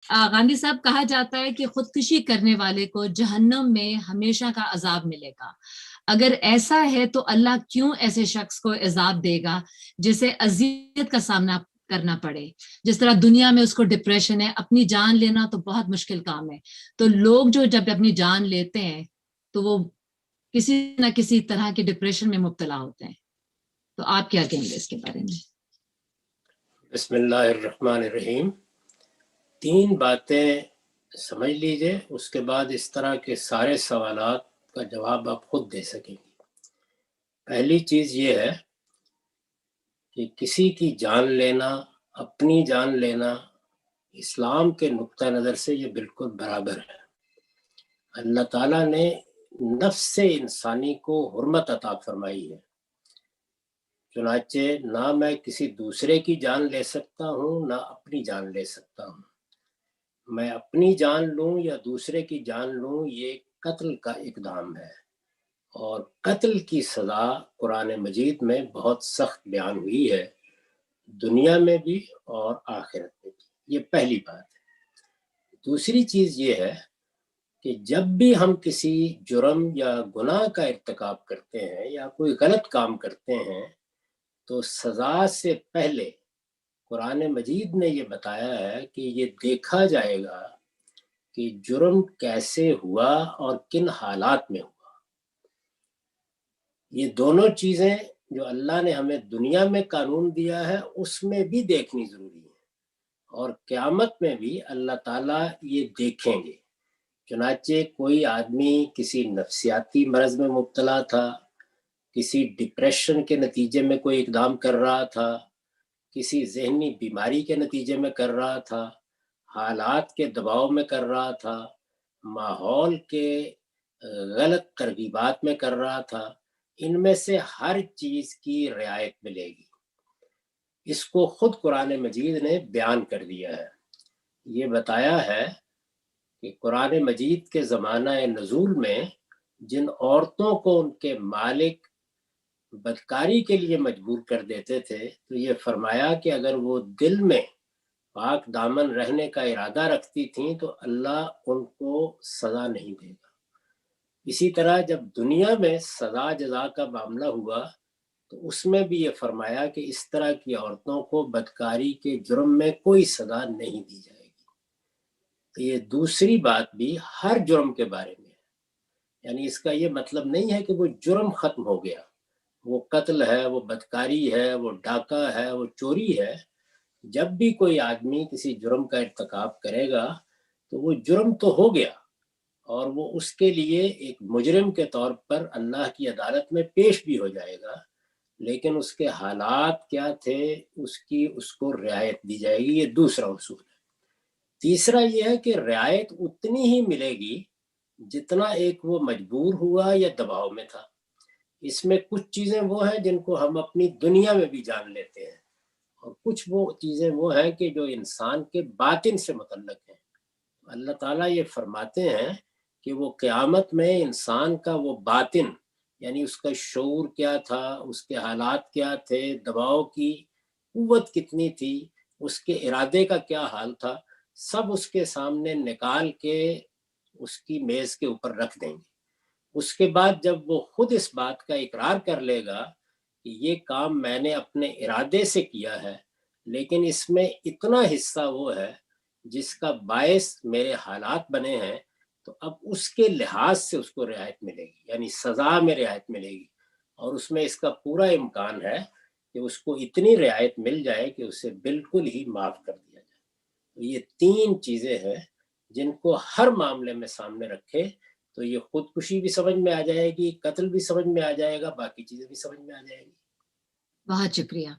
گاندھی صاحب کہا جاتا ہے کہ خودکشی کرنے والے کو جہنم میں ہمیشہ کا عذاب ملے گا. اگر ایسا ہے تو اللہ کیوں ایسے شخص کو عذاب دے گا جسے اذیت کا سامنا کرنا پڑے؟ جس طرح دنیا میں اس کو ڈپریشن ہے، اپنی جان لینا تو بہت مشکل کام ہے، تو لوگ جو جب اپنی جان لیتے ہیں تو وہ کسی نہ کسی طرح کی ڈپریشن میں مبتلا ہوتے ہیں. تو آپ کیا کہیں گے اس کے بارے میں؟ بسم اللہ الرحمن الرحیم. 3 باتیں سمجھ لیجئے، اس کے بعد اس طرح کے سارے سوالات کا جواب آپ خود دے سکیں گے. پہلی چیز یہ ہے کہ کسی کی جان لینا، اپنی جان لینا، اسلام کے نقطہ نظر سے یہ بالکل برابر ہے. اللہ تعالیٰ نے نفس انسانی کو حرمت عطا فرمائی ہے. چنانچہ نہ میں کسی دوسرے کی جان لے سکتا ہوں، نہ اپنی جان لے سکتا ہوں. میں اپنی جان لوں یا دوسرے کی جان لوں، یہ قتل کا اقدام ہے، اور قتل کی سزا قرآن مجید میں بہت سخت بیان ہوئی ہے، دنیا میں بھی اور آخرت میں بھی. یہ پہلی بات ہے. دوسری چیز یہ ہے کہ جب بھی ہم کسی جرم یا گناہ کا ارتکاب کرتے ہیں یا کوئی غلط کام کرتے ہیں تو سزا سے پہلے قرآن مجید نے یہ بتایا ہے کہ یہ دیکھا جائے گا کہ جرم کیسے ہوا اور کن حالات میں ہوا. یہ دونوں چیزیں جو اللہ نے ہمیں دنیا میں قانون دیا ہے اس میں بھی دیکھنی ضروری ہے، اور قیامت میں بھی اللہ تعالیٰ یہ دیکھیں گے. چنانچہ کوئی آدمی کسی نفسیاتی مرض میں مبتلا تھا، کسی ڈپریشن کے نتیجے میں کوئی اقدام کر رہا تھا، کسی ذہنی بیماری کے نتیجے میں کر رہا تھا، حالات کے دباؤ میں کر رہا تھا، ماحول کے غلط ترغیبات میں کر رہا تھا، ان میں سے ہر چیز کی رعایت ملے گی. اس کو خود قرآن مجید نے بیان کر دیا ہے. یہ بتایا ہے کہ قرآن مجید کے زمانہ نزول میں جن عورتوں کو ان کے مالک بدکاری کے لیے مجبور کر دیتے تھے، تو یہ فرمایا کہ اگر وہ دل میں پاک دامن رہنے کا ارادہ رکھتی تھیں تو اللہ ان کو سزا نہیں دے گا. اسی طرح جب دنیا میں سزا جزا کا معاملہ ہوا تو اس میں بھی یہ فرمایا کہ اس طرح کی عورتوں کو بدکاری کے جرم میں کوئی سزا نہیں دی جائے گی. تو یہ دوسری بات بھی ہر جرم کے بارے میں ہے. یعنی اس کا یہ مطلب نہیں ہے کہ وہ جرم ختم ہو گیا، وہ قتل ہے، وہ بدکاری ہے، وہ ڈاکہ ہے، وہ چوری ہے. جب بھی کوئی آدمی کسی جرم کا ارتکاب کرے گا تو وہ جرم تو ہو گیا، اور وہ اس کے لیے ایک مجرم کے طور پر اللہ کی عدالت میں پیش بھی ہو جائے گا، لیکن اس کے حالات کیا تھے اس کو رعایت دی جائے گی. یہ دوسرا اصول ہے. تیسرا یہ ہے کہ رعایت اتنی ہی ملے گی جتنا ایک وہ مجبور ہوا یا دباؤ میں تھا. اس میں کچھ چیزیں وہ ہیں جن کو ہم اپنی دنیا میں بھی جان لیتے ہیں، اور کچھ وہ چیزیں وہ ہیں کہ جو انسان کے باطن سے متعلق ہیں. اللہ تعالیٰ یہ فرماتے ہیں کہ وہ قیامت میں انسان کا وہ باطن، یعنی اس کا شعور کیا تھا، اس کے حالات کیا تھے، دباؤ کی قوت کتنی تھی، اس کے ارادے کا کیا حال تھا، سب اس کے سامنے نکال کے اس کی میز کے اوپر رکھ دیں گے. اس کے بعد جب وہ خود اس بات کا اقرار کر لے گا کہ یہ کام میں نے اپنے ارادے سے کیا ہے، لیکن اس میں اتنا حصہ وہ ہے جس کا باعث میرے حالات بنے ہیں، تو اب اس کے لحاظ سے اس کو رعایت ملے گی، یعنی سزا میں رعایت ملے گی. اور اس میں اس کا پورا امکان ہے کہ اس کو اتنی رعایت مل جائے کہ اسے بالکل ہی معاف کر دیا جائے. تو یہ 3 چیزیں ہیں جن کو ہر معاملے میں سامنے رکھے تو یہ خودکشی بھی سمجھ میں آ جائے گی، قتل بھی سمجھ میں آ جائے گا، باقی چیزیں بھی سمجھ میں آ جائے گی. بہت شکریہ.